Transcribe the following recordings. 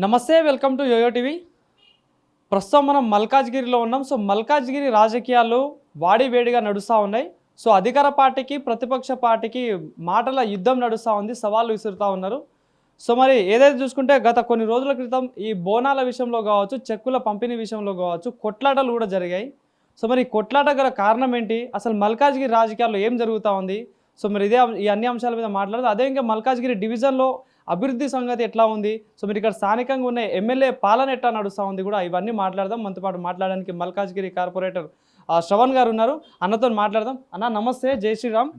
నమస్తే, welcome to yo-yo TV. ప్రస్తుతం మనం మల్కాజ్గిరిలో ఉన్నాం. సో మల్కాజ్గిరి రాజకీయాలు వాడివేడిగా నడుస్తూ ఉన్నాయి. సో అధికార పార్టీకి ప్రతిపక్ష పార్టీకి మాటల యుద్ధం నడుస్తూ ఉంది, సవాళ్ళు విసురుతూ ఉన్నారు. సో మరి ఏదైతే చూసుకుంటే గత కొన్ని రోజుల క్రితం ఈ బోనాల విషయంలో కావచ్చు, చెక్కుల పంపిణీ విషయంలో కావచ్చు, కొట్లాటలు కూడా జరిగాయి. సో మరి కొట్లాట గల కారణం ఏంటి, అసలు మల్కాజ్గిరి రాజకీయాల్లో ఏం జరుగుతూ ఉంది? సో మరి ఈ అన్ని అంశాల మీద మాట్లాడదు. అదే ఇంకా మల్కాజ్గిరి డివిజన్లో అభివృద్ధి సంగతి ఎట్లా ఉంది, సో మీరు ఇక్కడ స్థానికంగా ఉన్న ఎమ్మెల్యే పాలన ఎట్లా నడుస్తూ ఉంది కూడా ఇవన్నీ మాట్లాడదాం. మనతో పాటు మాట్లాడడానికి మల్కాజ్గిరి కార్పొరేటర్ శ్రవణ్ గారు ఉన్నారు. అన్నతో మాట్లాడదాం. అన్న నమస్తే, జై శ్రీరామ్.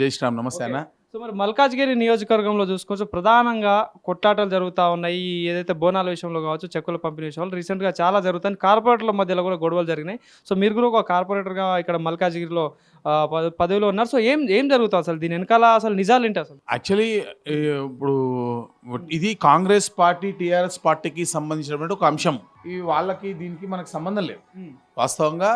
జై శ్రీరామ్. నమస్తే అన్న. సో మరి మల్కాజ్గిరి నియోజకవర్గంలో చూసుకోవచ్చు, ప్రధానంగా కొట్లాటలు జరుగుతూ ఉన్నాయి. ఏదైతే బోనాల విషయంలో కావచ్చు, చెక్కుల పంపిణీ విషయంలో రీసెంట్గా చాలా జరుగుతాయి. కార్పొరేటర్ల మధ్యలో కూడా గొడవలు జరిగినాయి. సో మీరు కూడా ఒక కార్పొరేటర్గా ఇక్కడ మల్కాజ్గిరిలో పదవిలో ఉన్నారు. సో ఏం జరుగుతుంది అసలు, దీని వెనకాల అసలు నిజాలు ఏంటి అసలు? యాక్చువల్లీ ఇప్పుడు ఇది కాంగ్రెస్ పార్టీ టీఆర్ఎస్ పార్టీకి సంబంధించినటువంటి ఒక అంశం. వాళ్ళకి దీనికి మనకు సంబంధం లేదు. వాస్తవంగా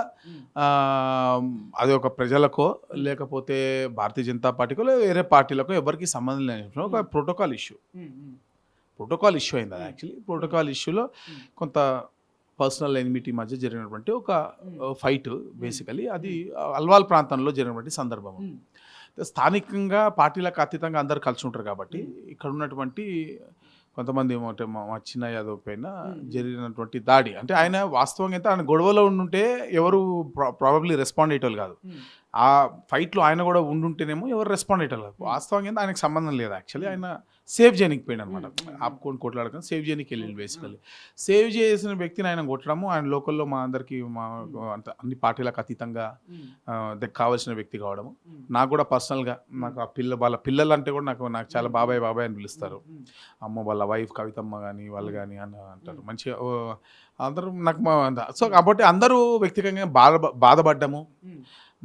అది ఒక ప్రజలకో లేకపోతే భారతీయ జనతా పార్టీకో లేదా వేరే పార్టీలకో ఎవరికి సంబంధం లేని ఒక ప్రోటోకాల్ ఇష్యూ అయింది. అది యాక్చువల్లీ ప్రోటోకాల్ ఇష్యూలో కొంత పర్సనల్ ఎనిమిటీ మధ్య జరిగినటువంటి ఒక ఫైట్. బేసికలీ అది అల్వాల్ ప్రాంతంలో జరిగినటువంటి సందర్భం. స్థానికంగా పార్టీలకు అతీతంగా అందరు కలిసి ఉంటారు కాబట్టి ఇక్కడ ఉన్నటువంటి కొంతమంది ఏమంటే మా చిన్న యాదవ్ పైన జరిగినటువంటి దాడి, అంటే ఆయన వాస్తవంగా అయితే ఆయన గొడవలో ఉండుంటే ఎవరు ప్రాబబ్లీ రెస్పాండ్ అయ్యేటోళ్ళు కాదు. ఆ ఫైట్లో ఆయన కూడా ఉండుంటేనేమో ఎవరు రెస్పాండ్ అయ్యేటోళ్ళు కాదు. వాస్తవంగా అయితే ఆయనకు సంబంధం లేదు. యాక్చువల్లీ ఆయన సేవ్ చేయడానికి పోయాడు అనమాట. ఆపుకొని కొట్లాడుకొని సేవ్ చేయడానికి వెళ్ళింది. బేసికల్లీ సేవ్ చేసిన వ్యక్తిని ఆయన కొట్టడము, ఆయన లోకల్లో మా అందరికీ అన్ని పార్టీలకు అతీతంగా కావాల్సిన వ్యక్తి కావడము. నాకు కూడా పర్సనల్గా నాకు ఆ వాళ్ళ పిల్లలు అంటే కూడా నాకు చాలా బాబాయ్ అని పిలుస్తారు. అమ్మ వాళ్ళ వైఫ్ కవితమ్మ కానీ వాళ్ళు కానీ అని అంటారు. మంచిగా అందరూ నాకు సో కాబట్టి అందరూ వ్యక్తిగతంగా బాధపడ్డము.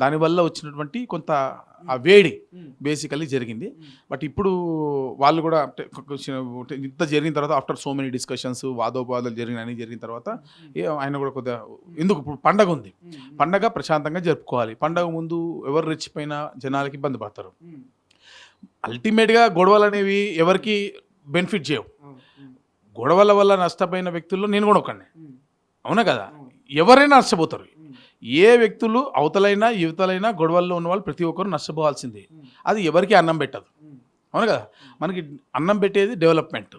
దానివల్ల వచ్చినటువంటి కొంత ఆ వేడి బేసికల్లీ జరిగింది. బట్ ఇప్పుడు వాళ్ళు కూడా ఇంత జరిగిన తర్వాత ఆఫ్టర్ సో మెనీ డిస్కషన్స్, వాదోపాదాలు జరిగిన తర్వాత ఆయన కూడా కొద్దిగా ఎందుకు ఇప్పుడు పండగ ఉంది, పండగ ప్రశాంతంగా జరుపుకోవాలి. పండగ ముందు ఎవరు రెచ్చిపోయినా జనాలకి ఇబ్బంది పడతారు. అల్టిమేట్గా గొడవలు అనేవి ఎవరికి బెనిఫిట్ చేయవు. గొడవల వల్ల నష్టపోయిన వ్యక్తుల్లో నేను కూడా ఒకనే, అవునా కదా? ఎవరైనా నష్టపోతారు. ఏ వ్యక్తులు అవతలైనా యువతలైనా గొడవల్లో ఉన్న వాళ్ళు ప్రతి ఒక్కరు నష్టపోవాల్సిందే. అది ఎవరికి అన్నం పెట్టదు, అవును కదా? మనకి అన్నం పెట్టేది డెవలప్మెంట్,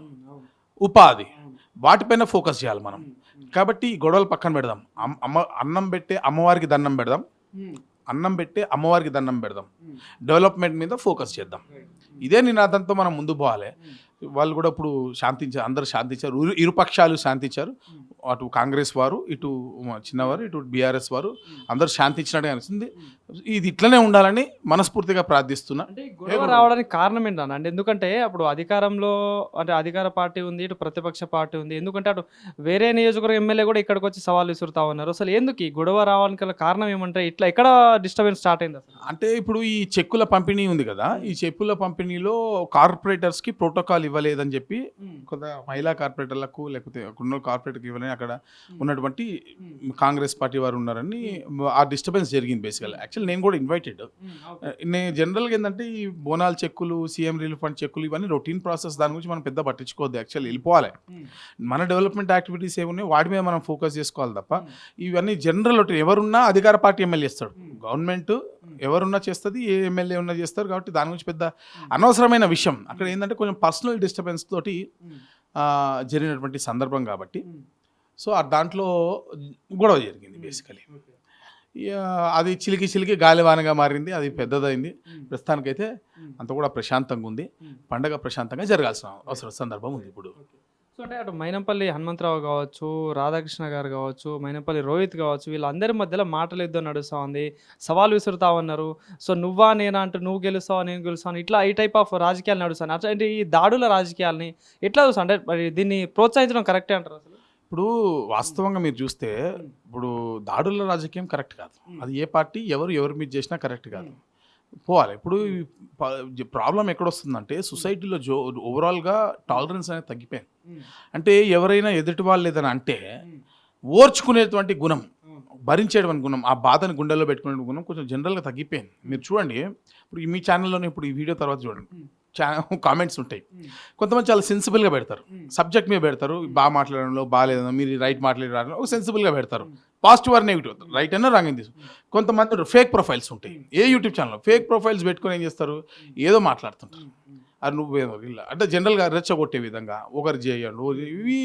ఉపాధి, వాటిపైన ఫోకస్ చేయాలి మనం. కాబట్టి ఈ గొడవలు పక్కన పెడదాం. అన్నం పెట్టే అమ్మవారికి దండం పెడదాం, డెవలప్మెంట్ మీద ఫోకస్ చేద్దాం. ఇదే నినాదంతో మనం ముందు పోవాలి. వాళ్ళు కూడా ఇప్పుడు అందరూ శాంతించారు, ఇరుపక్షాలు శాంతించారు. అటు కాంగ్రెస్ వారు, ఇటు చిన్నవారు, ఇటు బీఆర్ఎస్ వారు అందరూ శాంతించినట్టుగా అనిపిస్తుంది. ఇది ఇట్లనే ఉండాలని మనస్ఫూర్తిగా ప్రార్థిస్తున్నా. అంటే గొడవ రావడానికి కారణం ఏంటన్నా? అంటే ఎందుకంటే అప్పుడు అధికారంలో అంటే అధికార పార్టీ ఉంది, ఇటు ప్రతిపక్ష పార్టీ ఉంది. ఎందుకంటే అటు వేరే నియోజకవర్గ ఎమ్మెల్యే కూడా ఇక్కడికి వచ్చి సవాళ్ళు విసురుతా ఉన్నారు. అసలు ఎందుకు ఈ గొడవ రావడానికి కారణం ఏమంటే ఇట్లా ఎక్కడ డిస్టర్బెన్స్ స్టార్ట్ అయింది అసలు? అంటే ఇప్పుడు ఈ చెక్కుల పంపిణీ ఉంది కదా, ఈ చెక్కుల పంపిణీలో కార్పొరేటర్స్కి ప్రోటోకాల్ ఇవ్వలేదని చెప్పి కొంత మహిళా కార్పొరేటర్లకు లేకపోతే కార్పొరేటర్కి ఇవ్వలేని అక్కడ ఉన్నటువంటి కాంగ్రెస్ పార్టీ వారు ఉన్నారని ఆ డిస్టర్బెన్స్ జరిగింది. బేసికల్ యాక్చువల్ నేను కూడా ఇన్వైటెడ్. నేను జనరల్గా ఏంటంటే ఈ బోనాల్ చెక్కులు, సీఎం రిలీఫ్ ఫండ్ చెక్కులు ఇవన్నీ రొటీన్ ప్రాసెస్, దాని గురించి మనం పెద్ద పట్టించుకోవద్దు. యాక్చువల్లీ వెళ్ళిపోవాలి. మన డెవలప్మెంట్ యాక్టివిటీస్ ఏమున్నాయి వాటి మీద మనం ఫోకస్ చేసుకోవాలి తప్ప ఇవన్నీ జనరల్ రొటీన్. ఎవరున్నా అధికార పార్టీ ఎమ్మెల్యే చేస్తాడు, గవర్నమెంట్ ఎవరున్నా చేస్తుంది, ఏ ఎమ్మెల్యే ఉన్నా చేస్తారు. కాబట్టి దాని గురించి పెద్ద అనవసరమైన విషయం. అక్కడ ఏంటంటే కొంచెం పర్సనల్ డిస్టర్బెన్స్ తోటి జరిగినటువంటి సందర్భం కాబట్టి సో దాంట్లో గొడవ జరిగింది. బేసికలీ అది చిలికి గాలివానగా మారింది, అది పెద్దదైంది. ప్రస్తుతానికైతే అంత కూడా ప్రశాంతంగా ఉంది. పండగ ప్రశాంతంగా జరగాల్సిన అవసరం సందర్భం ఉంది ఇప్పుడు. సో అంటే అటు మైనంపల్లి హనుమంతరావు కావచ్చు, రాధాకృష్ణ గారు కావచ్చు, మైనంపల్లి రోహిత్ కావచ్చు, వీళ్ళందరి మధ్యలో మాటలు యుద్ధం నడుస్తూ ఉంది, సవాల్ విసురుతా ఉన్నారు. సో నువ్వా నేనా అంటూ నువ్వు గెలుస్తావా నేను గెలుస్తాను, ఇట్లా ఈ టైప్ ఆఫ్ రాజకీయాలు నడుస్తాను. అట్లాంటి ఈ దాడుల రాజకీయాలని ఎట్లా చూస్తాను? అంటే మరి దీన్ని ప్రోత్సహించడం కరెక్టే అంటారు అసలు? ఇప్పుడు వాస్తవంగా మీరు చూస్తే ఇప్పుడు దాడుల రాజకీయం కరెక్ట్ కాదు. అది ఏ పార్టీ ఎవరి మీద చేసినా కరెక్ట్ కాదు, పోవాలి. ఇప్పుడు ప్రాబ్లం ఎక్కడొస్తుందంటే సొసైటీలో ఓవరాల్గా టాలరెన్స్ అనేది తగ్గిపోయింది. అంటే ఎవరైనా ఎదుటి వాళ్ళు ఏదైనా అంటే ఓర్చుకునేటువంటి గుణం, భరించేటువంటి గుణం, ఆ బాధని గుండెల్లో పెట్టుకునే గుణం కొంచెం జనరల్గా తగ్గిపోయింది. మీరు చూడండి, ఇప్పుడు మీ ఛానల్లోనే ఇప్పుడు ఈ వీడియో తర్వాత చూడండి, కామెంట్స్ ఉంటాయి. కొంతమంది చాలా సెన్సిబుల్గా పెడతారు, సబ్జెక్ట్ మీద పెడతారు, బాగా మాట్లాడడంలో బాగాలేదనో మీరు రైట్ మాట్లాడారో ఒక సెన్సిబుల్గా పెడతారు, పాజిటివ్ ఆర్ నెగిటివ్ రైట్ అన్న రాంగ్ తీసు. కొంతమంది ఫేక్ ప్రొఫైల్స్ ఉంటాయి, ఏ యూట్యూబ్ ఛానల్లో ఫేక్ ప్రొఫైల్స్ పెట్టుకొని ఏం చేస్తారు, ఏదో మాట్లాడుతుంటారు. అది నువ్వేదో ఇలా అంటే జనరల్గా రెచ్చగొట్టే విధంగా ఒకరు చేయను ఇవి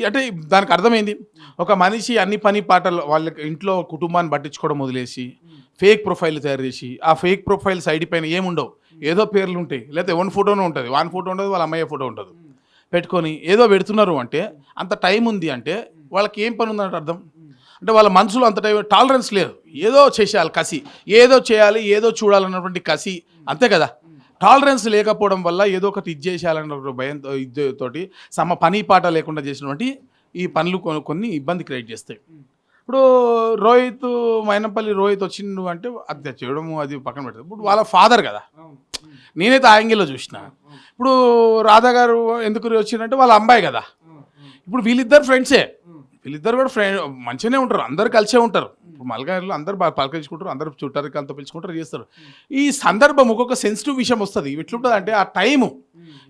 అంటే దానికి అర్థమైంది. ఒక మనిషి అన్ని పని పాటలు వాళ్ళ ఇంట్లో కుటుంబాన్ని పట్టించుకోవడం వదిలేసి ఫేక్ ప్రొఫైల్ తయారు చేసి ఆ ఫేక్ ప్రొఫైల్ సైడ్ పైన ఏముండవు, ఏదో పేర్లు ఉంటాయి, లేకపోతే వన్ ఫోటోనే ఉంటుంది, వన్ ఫోటో ఉండదు, వాళ్ళ అమ్మాయి ఫోటో ఉంటుంది, పెట్టుకొని ఏదో పెడుతున్నారు. అంటే అంత టైం ఉంది అంటే వాళ్ళకి ఏం పని ఉందన్నట్టు అర్థం. అంటే వాళ్ళ మనసులో అంత టైం టాలరెన్స్ లేదు, ఏదో చేసేయాలి కసి, ఏదో చేయాలి, ఏదో చూడాలన్నటువంటి కసి, అంతే కదా. టాలరెన్స్ లేకపోవడం వల్ల ఏదో ఒకటి ఇది చేసేయాలన్న భయంతో తోటి పని పాట లేకుండా చేసినటువంటి ఈ పనులు కొన్ని ఇబ్బంది క్రియేట్ చేస్తాయి. ఇప్పుడు రోహిత్ మైనంపల్లి రోహిత్ వచ్చిండు అంటే అది చేయడము అది పక్కన పెడతారు. ఇప్పుడు వాళ్ళ ఫాదర్ కదా, నేనైతే ఆ యాంగిల్లో చూసిన. ఇప్పుడు రాధా గారు ఎందుకు వచ్చిందంటే వాళ్ళ అమ్మాయి కదా. ఇప్పుడు వీళ్ళిద్దరు ఫ్రెండ్సే, వీళ్ళిద్దరు కూడా మంచిగానే ఉంటారు, అందరు కలిసే ఉంటారు. ఇప్పుడు మల్కాజ్గిరిలో అందరు బాగా పలకరించుకుంటారు, అందరు చుట్టారికాలతో పిలుచుకుంటారు, చేస్తారు. ఈ సందర్భం ఒక్కొక్క సెన్సిటివ్ విషయం వస్తుంది. ఎట్లుంటుంది అంటే ఆ టైము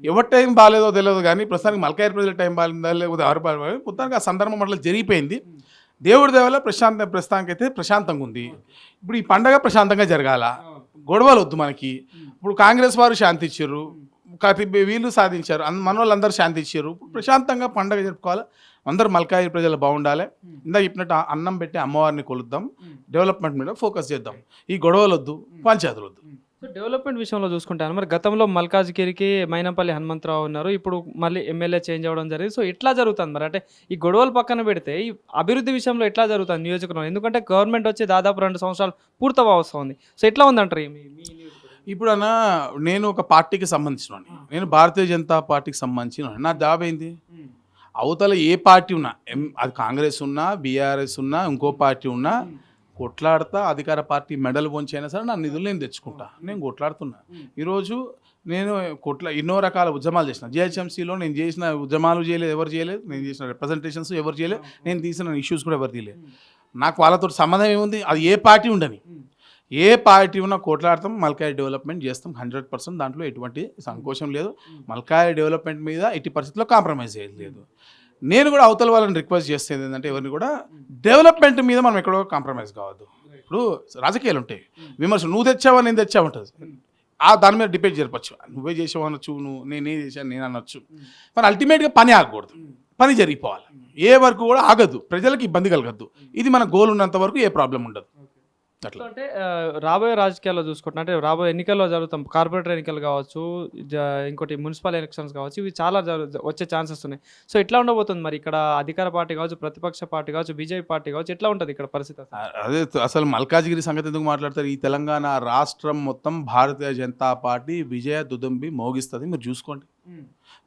ఎవరి టైం బాగాలేదో తెలియదు, కానీ ప్రస్తుతానికి మల్కాజ్గిరి ప్రజల టైం బాగాలేదా లేకపోతే ఎవరు బాగాలేదు, మొత్తానికి ఆ సందర్భం అట్లా జరిగిపోయింది. దేవుడి దేవల ప్రస్తుతానికి అయితే ప్రశాంతంగా ఉంది. ఇప్పుడు ఈ పండగ ప్రశాంతంగా జరగాల, గొడవలు వద్దు మనకి. ఇప్పుడు కాంగ్రెస్ వారు శాంతి ఇచ్చారు, వీళ్ళు సాధించారు, మన వాళ్ళందరూ శాంతి ఇచ్చారు. ప్రశాంతంగా పండగ జరుపుకోవాలి, అందరూ మల్కాజ్గిరి ప్రజలు బాగుండాలి. ఇందా చెప్పినట్టు అన్నం పెట్టి అమ్మవారిని కొలుద్దాం, డెవలప్మెంట్ మీద ఫోకస్ చేద్దాం, ఈ గొడవలు వద్దు, పంచాయతీలు వద్దు. సో డెవలప్మెంట్ విషయంలో చూసుకుంటాను మరి గతంలో మల్కాజ్గిరికి మైనంపల్లి హనుమంతరావు ఉన్నారు, ఇప్పుడు మళ్ళీ ఎమ్మెల్యే చేంజ్ అవ్వడం జరిగింది. సో ఎట్లా జరుగుతుంది మరి, అంటే ఈ గొడవలు పక్కన పెడితే ఈ అభివృద్ధి విషయంలో ఎట్లా జరుగుతుంది నియోజకవర్గం? ఎందుకంటే గవర్నమెంట్ వచ్చి దాదాపు 2 సంవత్సరాలు పూర్తవ వస్తుంది. సో ఎట్లా ఉందంటారు ఇప్పుడు అన్న నేను ఒక పార్టీకి సంబంధించిన, నేను భారతీయ జనతా పార్టీకి సంబంధించిన, నా జాబ్ ఏంది, అవతల ఏ పార్టీ ఉన్నా, అది కాంగ్రెస్ ఉన్నా, బీఆర్ఎస్ ఉన్నా, ఇంకో పార్టీ ఉన్నా, కొట్లాడతా. అధికార పార్టీ మెడల్ వంచైనా సరే నా నిధులు నేను తెచ్చుకుంటా, నేను కొట్లాడుతున్నా. ఈరోజు నేను ఎన్నో రకాల ఉద్యమాలు చేసిన, జిహెచ్ఎంసీలో నేను చేసిన ఉద్యమాలు చేయలేదు, ఎవరు చేయలేదు, నేను చేసిన రిప్రజెంటేషన్స్ ఎవరు చేయలేదు, నేను తీసిన ఇష్యూస్ కూడా ఎవరు తీయలేదు. నాకు వాళ్ళతో సంబంధం ఏముంది, అది ఏ పార్టీ ఉండని, ఏ పార్టీ ఉన్నా కొట్లాడతాం, మల్కాజ్గిరి డెవలప్మెంట్ చేస్తాం 100%. దాంట్లో ఎటువంటి సంకోచం లేదు. మల్కాజ్గిరి డెవలప్మెంట్ మీద ఎట్టి పరిస్థితుల్లో కాంప్రమైజ్ చేయలేదు. నేను కూడా అవతల వాళ్ళని రిక్వెస్ట్ చేసేది ఏంటంటే ఎవరిని కూడా డెవలప్మెంట్ మీద మనం ఎక్కడో కాంప్రమైజ్ కావద్దు. ఇప్పుడు రాజకీయాలు ఉంటాయి, విమర్శలు నువ్వు తెచ్చావా నేను తెచ్చావు ఉంటుంది, దాని మీద డిబేట్ జరపచ్చు. నువ్వే చేసావు అనొచ్చు, నేనే చేశాను నేను అనొచ్చు, కానీ అల్టిమేట్గా పని ఆగకూడదు, పని జరిగిపోవాలి. ఏ వరకు కూడా ఆగద్దు, ప్రజలకు ఇబ్బంది కలగద్దు. ఇది మన గోల్ ఉన్నంత వరకు ఏ ప్రాబ్లం ఉండదు. అట్లా అంటే రాబోయే రాజకీయాల్లో చూసుకుంటున్నా, అంటే రాబోయే ఎన్నికల్లో జరుగుతాం, కార్పొరేటర్ ఎన్నికలు కావచ్చు, ఇంకోటి మున్సిపల్ ఎలక్షన్స్ కావచ్చు, ఇవి చాలా వచ్చే ఛాన్సెస్ ఉన్నాయి. సో ఎట్లా ఉండబోతుంది మరి ఇక్కడ అధికార పార్టీ కావచ్చు, ప్రతిపక్ష పార్టీ కావచ్చు, బీజేపీ పార్టీ కావచ్చు, ఎట్లా ఉంటుంది ఇక్కడ పరిస్థితి? అదే అసలు మల్కాజ్గిరి సంగతి ఎందుకు మాట్లాడతారు? ఈ తెలంగాణ రాష్ట్రం మొత్తం భారతీయ జనతా పార్టీ విజయ దుదుంబి మోగిస్తుంది. మీరు చూసుకోండి,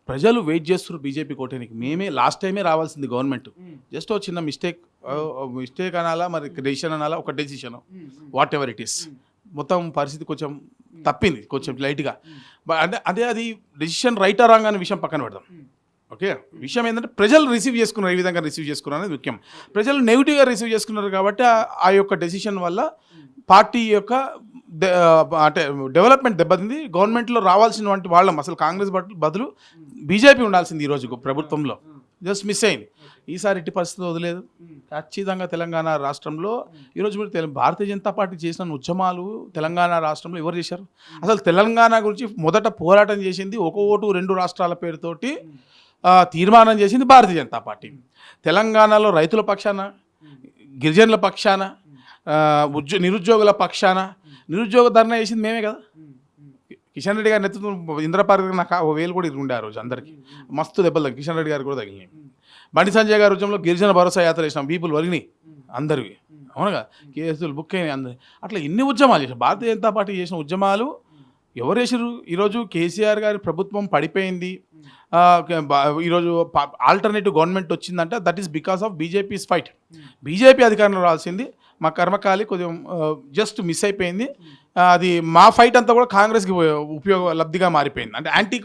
ప్రజలు వెయిట్ చేస్తున్నారు బీజేపీ కోటేనికి. మేమే లాస్ట్ టైమే రావాల్సింది గవర్నమెంట్, జస్ట్ చిన్న మిస్టేక్ అనాలా, మరి డెసిషన్ అనాలా, ఒక decision what ever it is, మొత్తం పరిస్థితి కొంచెం తప్పింది, కొంచెం లైట్గా. అంటే అదే అది డెసిషన్ రైట్ రాంగ్ అనే విషయం పక్కన పెడదాం. ఓకే, విషయం ఏంటంటే ప్రజలు రిసీవ్ చేసుకున్నారు, ఏ విధంగా రిసీవ్ చేసుకున్నారు అనేది ముఖ్యం. ప్రజలు నెగిటివ్గా రిసీవ్ చేసుకున్నారు కాబట్టి ఆ యొక్క డెసిషన్ వల్ల పార్టీ యొక్క అంటే డెవలప్మెంట్ దెబ్బతింది. గవర్నమెంట్లో రావాల్సినటువంటి వాళ్ళం అసలు కాంగ్రెస్ బదులు బీజేపీ ఉండాల్సింది ఈరోజు ప్రభుత్వంలో, జస్ట్ మిస్ అయింది. ఈసారి ఇట్టి పరిస్థితి వదిలేదు. ఖచ్చితంగా తెలంగాణ రాష్ట్రంలో ఈరోజు మీరు భారతీయ జనతా పార్టీ చేసిన ఉద్యమాలు తెలంగాణ రాష్ట్రంలో ఎవరు చేశారు? అసలు తెలంగాణ గురించి మొదట పోరాటం చేసింది ఒక ఓటు 2 రాష్ట్రాల పేరుతోటి తీర్మానం చేసింది భారతీయ జనతా పార్టీ. తెలంగాణలో రైతుల పక్షాన, గిరిజనుల పక్షాన, నిరుద్యోగుల పక్షాన నిరుద్యోగ ధర్నా చేసింది మేమే కదా. కిషన్ రెడ్డి గారి నేతృత్వం ఇంద్రపార్క్ నాకు 1000 కూడా ఇరుగుండే ఆ రోజు, అందరికీ మస్తు దెబ్బలు తగ్గి కిషన్ రెడ్డి గారికి కూడా తగిలినాయి. బండి సంజయ్ గారి ఉద్యమంలో గిరిజన భరోసా యాత్ర చేసినాం, పీపుల్ వలిగినాయి అందరివి, అవునుగా, కేసులు బుక్ అయినాయి అందరి. అట్లా ఎన్ని ఉద్యమాలు చేసాం. భారతీయ జనతా పార్టీ చేసిన ఉద్యమాలు ఎవరు చేసారు? ఈరోజు కేసీఆర్ గారి ప్రభుత్వం పడిపోయింది, ఈరోజు ఆల్టర్నేటివ్ గవర్నమెంట్ వచ్చిందంటే that is because of BJP's fight. BJP అధికారంలో రావాల్సింది మా కర్మకాలి కొంచెం జస్ట్ మిస్ అయిపోయింది. అది మా ఫైట్ అంతా కూడా కాంగ్రెస్కి లబ్ధిగా మారిపోయింది. అంటే యాంటీ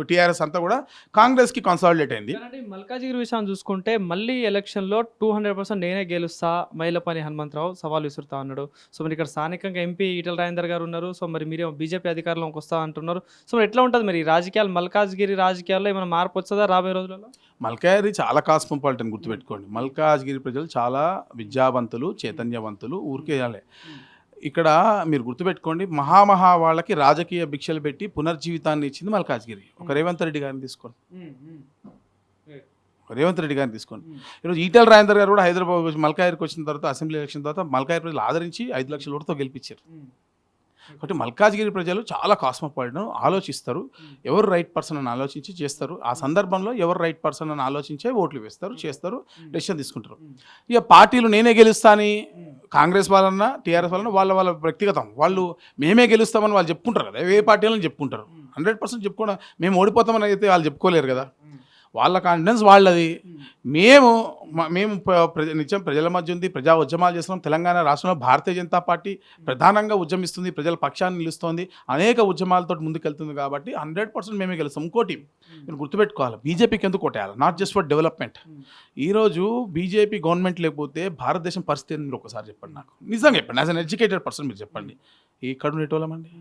టీఆర్ఎస్ అంతా కూడా కాంగ్రెస్కి కన్సాలిడేట్ అయింది. కానీ మల్కాజిగిరి విషయం చూసుకుంటే మళ్ళీ ఎలక్షన్లో 200% నేనే గెలుస్తా, మైలపని హనుమంతరావు సవాల్ విసురుతా అన్నాడు. సో మరి ఇక్కడ స్థానికంగా ఎంపీ ఈటల రాజేందర్ గారు ఉన్నారు. సో మరి మీరేమో బీజేపీ అధికారంలోకి వస్తా అంటున్నారు. సో మరి ఎట్లా ఉంటుంది మరి ఈ రాజకీయాలు, మల్కాజ్గిరి రాజకీయాల్లో ఏమైనా మార్పు వస్తుందా రాబోయే రోజులలో? మల్కాజ్గిరి చాలా కాస్మోపాలిటన్, గుర్తుపెట్టుకోండి. మల్కాజ్గిరి ప్రజలు చాలా విద్యావంతులు, చైతన్యవంతులు. ఊరికేయాలి ఇక్కడ మీరు గుర్తుపెట్టుకోండి, మహామహా వాళ్ళకి రాజకీయ భిక్షలు పెట్టి పునర్జీవితాన్ని ఇచ్చింది మల్కాజ్గిరి. ఒక రేవంత్ రెడ్డి గారిని తీసుకోండి, ఈరోజు ఈటల రాజేందర్ గారు కూడా హైదరాబాద్ మల్కాజ్గిరికి వచ్చిన తర్వాత, అసెంబ్లీ ఎలక్షన్ తర్వాత మల్కాజ్గిరి ప్రజలు ఆదరించి 5 లక్షల ఓటుతో గెలిపించారు. కాబట్టి మల్కాజ్గిరి ప్రజలు చాలా కాస్మోపాలిటన్, ఆలోచిస్తారు. ఎవరు రైట్ పర్సన్ అని ఆలోచించి చేస్తారు. ఆ సందర్భంలో ఎవరు రైట్ పర్సన్ అని ఆలోచించే ఓట్లు వేస్తారు, చేస్తారు, డెసిషన్ తీసుకుంటారు. ఇక పార్టీలు నేనే గెలుస్తాని కాంగ్రెస్ వాళ్ళన్నా టీఆర్ఎస్ వాళ్ళన్నా వాళ్ళ వ్యక్తిగతం, వాళ్ళు మేమే గెలుస్తామని వాళ్ళు చెప్పుకుంటారు కదా, ఏ పార్టీలను చెప్పుకుంటారు. 100% చెప్పుకోవడం, మేము ఓడిపోతామని అయితే వాళ్ళు చెప్పుకోలేరు కదా. వాళ్ళ కాన్ఫిడెన్స్ వాళ్ళది. మేము నిత్యం ప్రజల మధ్య ఉంది, ప్రజా ఉద్యమాలు చేస్తున్నాం. తెలంగాణ రాష్ట్రంలో భారతీయ జనతా పార్టీ ప్రధానంగా ఉద్యమిస్తుంది, ప్రజల పక్షాన్ని నిలుస్తోంది, అనేక ఉద్యమాలతో ముందుకెళ్తుంది. కాబట్టి 100% మేమే గెలుస్తాం. ఇంకోటి మీరు గుర్తుపెట్టుకోవాలి, బీజేపీకి ఎందుకు కొట్టేయాలి? Not just for development. ఈరోజు బీజేపీ గవర్నమెంట్ లేకపోతే భారతదేశం పరిస్థితి మీరు ఒకసారి చెప్పండి నాకు, నిజంగా చెప్పండి. యాజ్ అన్ ఎడ్యుకేటెడ్ పర్సన్ మీరు చెప్పండి, ఇక్కడ ఉండేటోళ్ళమండి.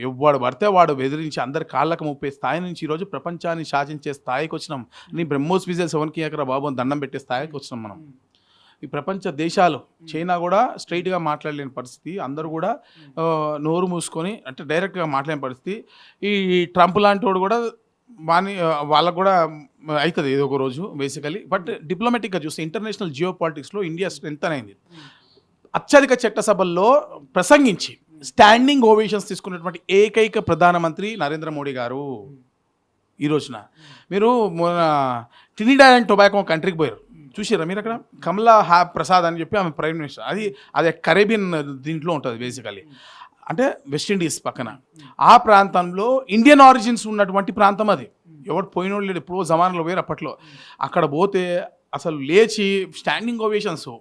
ఎవ్వడు పడితే వాడు బెదిరించి అందరి కాళ్ళకు ముప్పే స్థాయి నుంచి ఈరోజు ప్రపంచాన్ని శాసించే స్థాయికి వచ్చినాం. నీ బ్రహ్మోస్ విజయ్ 7కి ఎకరా బాబు అని దండం పెట్టే స్థాయికి వచ్చినాం మనం. ఈ ప్రపంచ దేశాలు, చైనా కూడా స్ట్రైట్గా మాట్లాడలేని పరిస్థితి, అందరూ కూడా నోరు మూసుకొని అంటే డైరెక్ట్గా మాట్లాడలేని పరిస్థితి. ఈ ట్రంప్ లాంటి వాడు కూడా వాళ్ళకు కూడా అవుతుంది ఏదో ఒక రోజు బేసికలీ. బట్ డిప్లొమాటిక్గా చూస్తే ఇంటర్నేషనల్ జియో పాలిటిక్స్లో ఇండియా స్ట్రెంత్ అయింది. అత్యధిక చట్టసభల్లో ప్రసంగించి స్టాండింగ్ ఓవేషన్స్ తీసుకున్నటువంటి ఏకైక ప్రధానమంత్రి నరేంద్ర మోడీ గారు. ఈ రోజున మీరు ట్రినిడాడ్ అండ్ టొబాకో కంట్రీకి పోయారు, చూసారా మీరు? అక్కడ కమలా ప్రసాద్ అని చెప్పి ఆమె ప్రైమ్ మినిస్టర్. అది కరేబియన్ దీంట్లో ఉంటుంది బేసికలీ, అంటే వెస్టిండీస్ పక్కన. ఆ ప్రాంతంలో ఇండియన్ ఆరిజిన్స్ ఉన్నటువంటి ప్రాంతం అది. ఎవరు పోయినోళ్ళు లేడు, ఎప్పుడో జమానాలో వేరు అప్పట్లో. అక్కడ పోతే అసలు లేచి స్టాండింగ్ ఓవేషన్స్.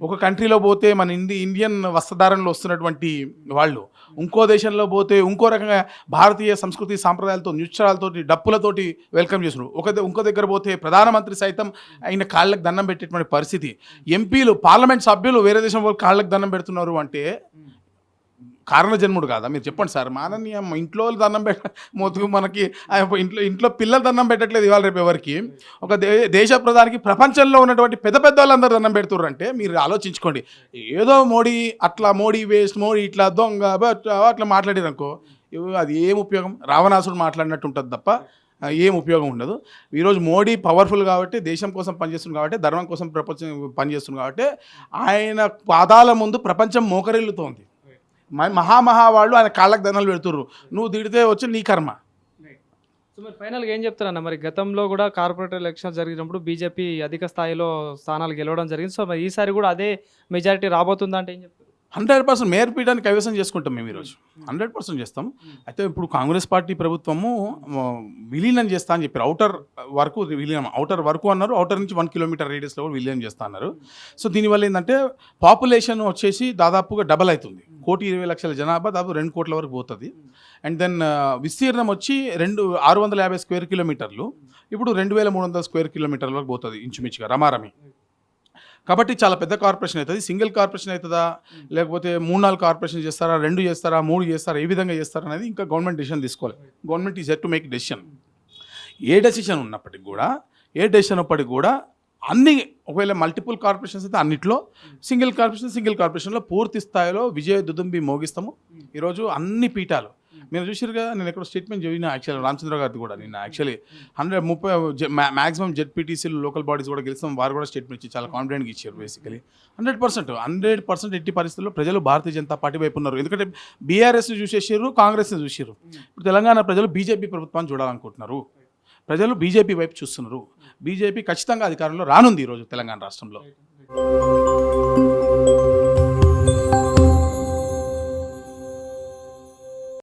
ఒక కంట్రీలో పోతే మన ఇండియన్ వస్త్రధారణలో వస్తున్నటువంటి వాళ్ళు, ఇంకో దేశంలో పోతే ఇంకో రకంగా భారతీయ సంస్కృతి సాంప్రదాయాలతో, నృత్యాలతోటి, డప్పులతోటి వెల్కమ్ చేస్తున్నారు. ఇంకో దగ్గర పోతే ప్రధానమంత్రి సైతం ఆయన కాళ్ళకు దండం పెట్టేటువంటి పరిస్థితి. ఎంపీలు, పార్లమెంట్ సభ్యులు వేరే దేశం వాళ్ళు కాళ్ళకు దండం పెడుతున్నారు అంటే కారణ జన్ముడు కాదా? మీరు చెప్పండి సార్. మాననీయ ఇంట్లో దండం మొత్తం మనకి ఇంట్లో పిల్లలు దండం పెట్టట్లేదు ఇవాళ రేపు ఎవరికి. ఒక దేశ ప్రధానికి ప్రపంచంలో ఉన్నటువంటి పెద్ద వాళ్ళందరూ దండం పెడుతుర్రు అంటే మీరు ఆలోచించుకోండి. ఏదో మోడీ వేస్ట్, మోడీ ఇట్లా దొంగ అట్లా మాట్లాడారనుకో, అది ఏం ఉపయోగం? రావణాసుడు మాట్లాడినట్టు ఉంటుంది తప్ప ఏం ఉపయోగం ఉండదు. ఈరోజు మోడీ పవర్ఫుల్ కాబట్టి, దేశం కోసం పనిచేస్తుంది కాబట్టి, ధర్మం కోసం ప్రపంచం పనిచేస్తుంది కాబట్టి ఆయన పాదాల ముందు ప్రపంచం మోకరిల్లుతోంది. మహామహా వాళ్ళు ఆయన కాళ్ళకు దండాలు పెడుతుర్రు. నువ్వు తిడితే వచ్చి నీ కర్మ. సో మరి ఫైనల్గా ఏం చెప్తారన్న? మరి గతంలో కూడా కార్పొరేటర్ ఎలక్షన్ జరిగినప్పుడు బీజేపీ అధిక స్థాయిలో స్థానాలు గెలవడం జరిగింది. సో మరి ఈసారి కూడా అదే మెజారిటీ రాబోతుందా అంటే ఏం చెప్తారు? 100% మేయర్ పీఠాన్ని కైవసం చేసుకుంటాం మేము ఈరోజు. 100% చేస్తాం. అయితే ఇప్పుడు కాంగ్రెస్ పార్టీ ప్రభుత్వము విలీనం చేస్తా అని చెప్పారు. అవుటర్ వరకు అన్నారు. అవుటర్ నుంచి 1 కిలోమీటర్ రేడియస్లో కూడా విలీనం చేస్తా అన్నారు. సో దీనివల్ల ఏంటంటే పాపులేషన్ వచ్చేసి దాదాపుగా డబల్ అవుతుంది. 1,20,00,000 జనాభా దాదాపు 2 కోట్ల వరకు పోతుంది. అండ్ దెన్ విస్తీర్ణం వచ్చి 650 స్క్వేర్ కిలోమీటర్లు, ఇప్పుడు 2,300 స్క్వేర్ కిలోమీటర్ల వరకు పోతుంది ఇంచుమించుగా రమారమి. కాబట్టి చాలా పెద్ద కార్పొరేషన్ అవుతుంది. సింగిల్ కార్పొరేషన్ అవుతుందా, లేకపోతే 3-4 కార్పొరేషన్ చేస్తారా, 2 చేస్తారా, 3 చేస్తారా, ఏ విధంగా చేస్తారా అనేది ఇంకా గవర్నమెంట్ డెసిషన్ తీసుకోవాలి. Government is head to make decision. A decision ఉన్నప్పటికి కూడా అన్ని, ఒకవేళ మల్టిపుల్ కార్పొరేషన్స్ అయితే అన్నిట్లో, సింగిల్ కార్పొరేషన్లో పూర్తి స్థాయిలో విజయ దుదుంబి మోగిస్తాము. ఈరోజు అన్ని పీఠాలు మీరు చూసారుగా. నేను ఎక్కడ స్టేట్మెంట్ చదివిన యాక్చువల్లీ రామచంద్ర గారిది కూడా, నిన్న యాక్చువల్లీ 130 మ్యాక్సిమం జెడ్పీటీసీలు, లోకల్ బాడీస్ కూడా గెలుస్తాం. వారు కూడా స్టేట్మెంట్ ఇచ్చి చాలా కాన్ఫిడెంట్గా ఇచ్చారు. బేసికలీ 100% ఎట్టి పరిస్థితుల్లో ప్రజలు భారతీయ జనతా పార్టీ వైపు ఉన్నారు. ఎందుకంటే బీఆర్ఎస్ని చూసేసారు, కాంగ్రెస్ని చూసారు. ఇప్పుడు తెలంగాణ ప్రజలు బీజేపీ ప్రభుత్వాన్ని చూడాలనుకుంటున్నారు. ప్రజలు బీజేపీ వైపు చూస్తున్నారు. బీజేపీ ఖచ్చితంగా అధికారంలో రానుంది ఈరోజు తెలంగాణ రాష్ట్రంలో.